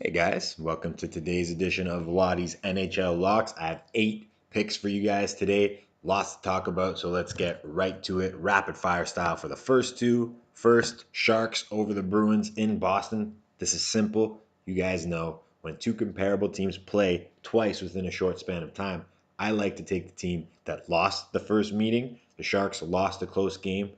Hey guys, welcome to today's edition of Loddy's NHL Locks. I have 8 picks for you guys today. Lots to talk about, so let's get right to it. Rapid fire style for the first two. First, Sharks over the Bruins in Boston. This is simple. You guys know when two comparable teams play twice within a short span of time, I like to take the team that lost the first meeting. The Sharks lost a close game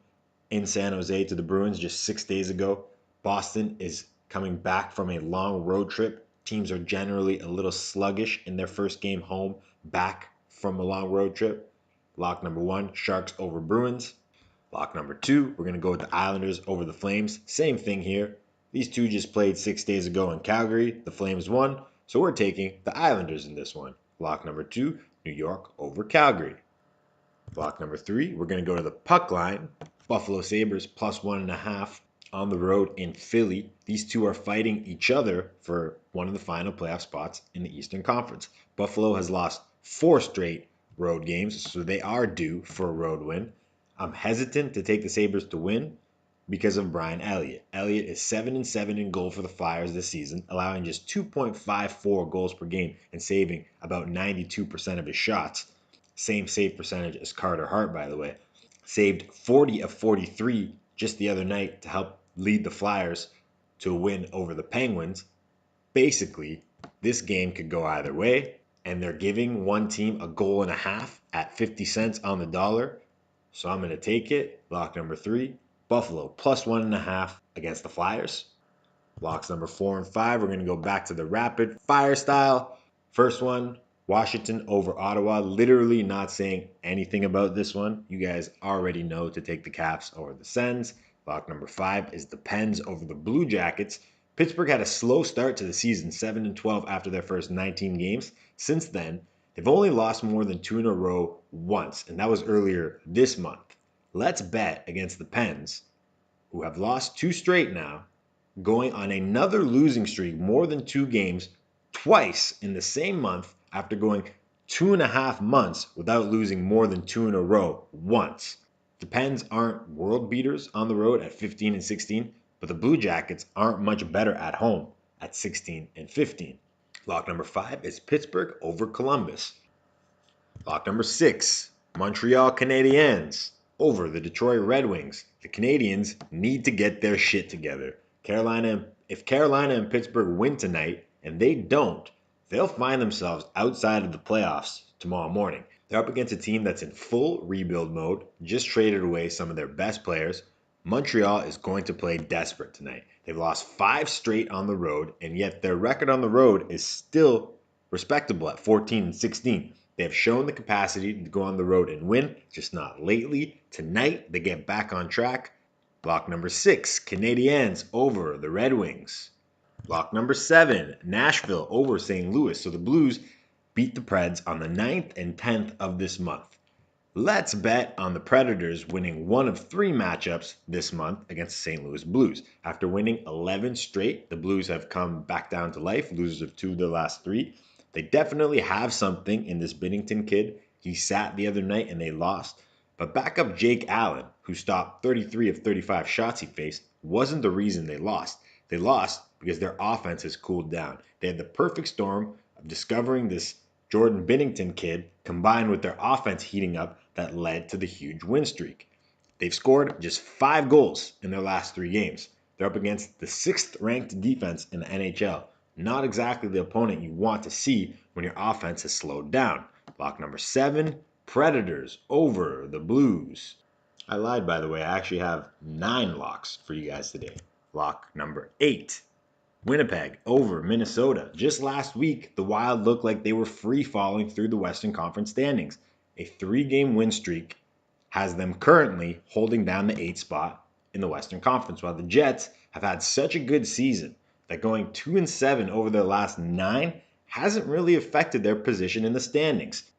in San Jose to the Bruins just 6 days ago. Boston is coming back from a long road trip. Teams are generally a little sluggish in their first game home back from a long road trip. Lock number one, Sharks over Bruins. Lock number two, we're going to go with the Islanders over the Flames. Same thing here. These two just played 6 days ago in Calgary. The Flames won, so we're taking the Islanders in this one. Lock number two, New York over Calgary. Block number three, we're going to go to the puck line. Buffalo Sabres plus 1.5 on the road in Philly. These two are fighting each other for one of the final playoff spots in the Eastern Conference. Buffalo has lost 4 straight road games, so they are due for a road win. I'm hesitant to take the Sabres to win because of Brian Elliott. Elliott is 7-7 in goal for the Flyers this season, allowing just 2.54 goals per game and saving about 92% of his shots. Same save percentage as Carter Hart, by the way. Saved 40 of 43 just the other night to help lead the Flyers to a win over the Penguins. Basically, this game could go either way, and they're giving one team a goal and a half at 50 cents on the dollar. So I'm going to take it. Lock number three, Buffalo plus 1.5 against the Flyers. Locks number 4 and 5, we're going to go back to the rapid fire style. First one, Washington over Ottawa. Literally not saying anything about this one. You guys already know to take the Caps over the Sens. Lock number 5 is the Pens over the Blue Jackets. Pittsburgh had a slow start to the season, 7-12 after their first 19 games. Since then, they've only lost more than 2 in a row once, and that was earlier this month. Let's bet against the Pens, who have lost 2 straight now, going on another losing streak, more than 2 games, twice in the same month after going 2.5 months without losing more than 2 in a row once. The Pens aren't world beaters on the road at 15-16, but the Blue Jackets aren't much better at home at 16-15. Lock number 5 is Pittsburgh over Columbus. Lock number 6, Montreal Canadiens over the Detroit Red Wings. The Canadiens need to get their shit together. If Carolina and Pittsburgh win tonight, and they don't, they'll find themselves outside of the playoffs tomorrow morning. They're up against a team that's in full rebuild mode, just traded away some of their best players. Montreal is going to play desperate tonight. They've lost 5 straight on the road, and yet their record on the road is still respectable at 14-16. They have shown the capacity to go on the road and win, just not lately. Tonight, they get back on track. Lock number 6, Canadiens over the Red Wings. Lock number 7, Nashville over St. Louis. So the Blues beat the Preds on the 9th and 10th of this month. Let's bet on the Predators winning one of 3 matchups this month against the St. Louis Blues. After winning 11 straight, the Blues have come back down to life, losers of 2 of their last 3. They definitely have something in this Binnington kid. He sat the other night and they lost. But backup Jake Allen, who stopped 33 of 35 shots he faced, wasn't the reason they lost. They lost because their offense has cooled down. They had the perfect storm of discovering this Jordan Binnington kid combined with their offense heating up that led to the huge win streak. They've scored just 5 goals in their last 3 games. They're up against the 6th ranked defense in the NHL. Not exactly the opponent you want to see when your offense has slowed down. Lock number 7, Predators over the Blues. I lied, by the way. I actually have 9 locks for you guys today. Lock number 8, Winnipeg over Minnesota. Just last week, the Wild looked like they were free falling through the Western Conference standings. A 3-game win streak has them currently holding down the 8th spot in the Western Conference, while the Jets have had such a good season that going 2-7 over their last 9 hasn't really affected their position in the standings.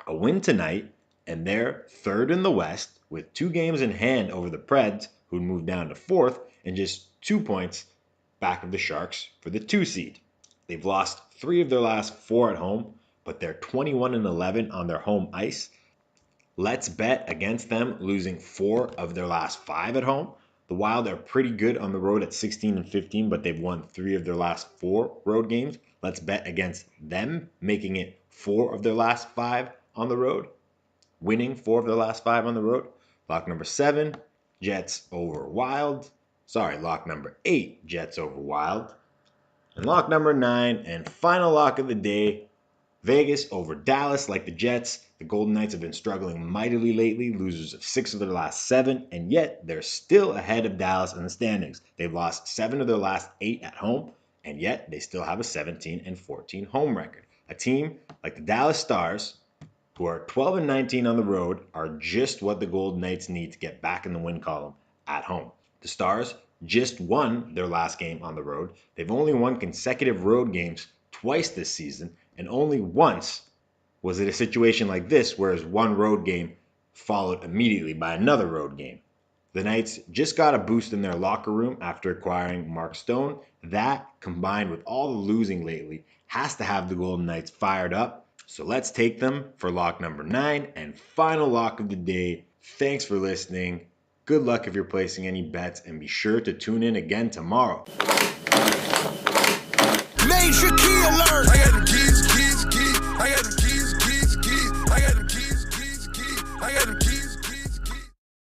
A win tonight, and they're 3rd in the West with 2 games in hand over the Preds, who moved down to 4th, and just 2 points back of the Sharks for the 2 seed. They've lost 3 of their last 4 at home, but they're 21-11 on their home ice. Let's bet against them losing 4 of their last 5 at home. The Wild are pretty good on the road at 16-15, but they've won 3 of their last 4 road games. Let's bet against them, making it 4 of their last 5 on the road, winning 4 of their last 5 on the road. Lock number 7, Jets over Wild. Lock number 8, Jets over Wild. And lock number 9, and final lock of the day, Vegas over Dallas. Like the Jets, the Golden Knights have been struggling mightily lately, losers of 6 of their last 7, and yet they're still ahead of Dallas in the standings. They've lost 7 of their last 8 at home, and yet they still have a 17-14 home record. A team like the Dallas Stars, who are 12-19 on the road, are just what the Golden Knights need to get back in the win column at home. The Stars just won their last game on the road. They've only won consecutive road games twice this season, and only once was it a situation like this, whereas one road game followed immediately by another road game. The Knights just got a boost in their locker room after acquiring Mark Stone. That, combined with all the losing lately, has to have the Golden Knights fired up. So let's take them for lock number 9 and final lock of the day. Thanks for listening. Good luck if you're placing any bets, and be sure to tune in again tomorrow. Major key alert! I got the key